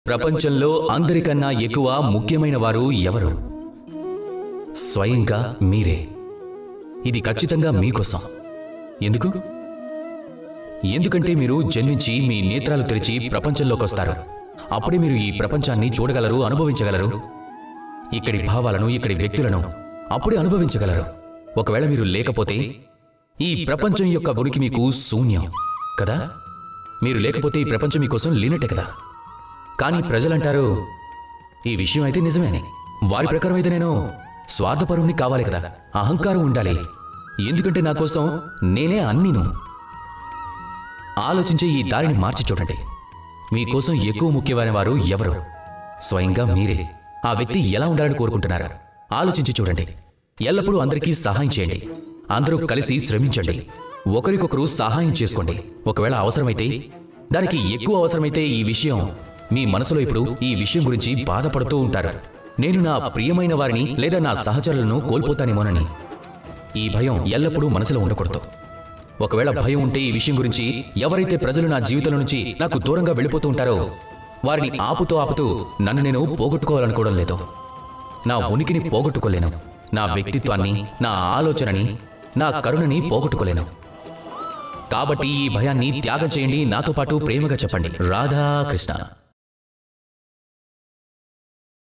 ప్రపంచంలో అందరికన్నా ఎక్కువ ముఖ్యమైన వారు ఎవరు? స్వయంగా మీరే. ఇది ఖచ్చితంగా మీకోసం. ఎందుకు? ఎందుకంటే మీరు జన్మించి మీ నేత్రాలు తెరిచి ప్రపంచంలోకి వస్తారు. అప్పుడే మీరు ఈ ప్రపంచాన్ని చూడగలరు, అనుభవించగలరు. ఇక్కడి భావాలను, ఇక్కడి వ్యక్తులను అప్పుడే అనుభవించగలరు. ఒకవేళ మీరు లేకపోతే ఈ ప్రపంచం యొక్క ఉనికి మీకు శూన్యం కదా. మీరు లేకపోతే ఈ ప్రపంచం మీకోసం లేనట్టే కదా. కానీ ప్రజలంటారు ఈ విషయం అయితే నిజమేనే. వారి ప్రకారం అయితే నేను స్వార్థపరుణ్ణి కావాలి కదా, అహంకారం ఉండాలి. ఎందుకంటే నా కోసం నేనే అన్నీను. ఆలోచించే ఈ దారిని మార్చి చూడండి. మీకోసం ఎక్కువ ముఖ్యమైన వారు ఎవరు? స్వయంగా మీరే. ఆ వ్యక్తి ఎలా ఉండాలని కోరుకుంటున్నారు ఆలోచించి చూడండి. ఎల్లప్పుడూ అందరికీ సహాయం చేయండి. అందరూ కలిసి శ్రమించండి. ఒకరికొకరు సహాయం చేసుకోండి. ఒకవేళ అవసరమైతే, దానికి ఎక్కువ అవసరమైతే ఈ విషయం మీ మనసులో ఇప్పుడు ఈ విషయం గురించి బాధపడుతూ ఉంటారు. నేను నా ప్రియమైన వారిని లేదా నా సహచరులను కోల్పోతానేమోనని. ఈ భయం ఎల్లప్పుడూ మనసులో ఉండకూడదు. ఒకవేళ భయం ఉంటే ఈ విషయం గురించి ఎవరైతే ప్రజలు నా జీవితంలో నుంచి నాకు దూరంగా వెళ్ళిపోతూ ఉంటారో వారిని ఆపుతూ నన్ను నేను పోగొట్టుకోవాలనుకోవడం లేదు. నా ఉనికిని పోగొట్టుకోలేను. నా వ్యక్తిత్వాన్ని, నా ఆలోచనని, నా కరుణని పోగొట్టుకోలేను. కాబట్టి ఈ భయాన్ని త్యాగం చేయండి. నాతో పాటు ప్రేమగా చెప్పండి, రాధాకృష్ణ.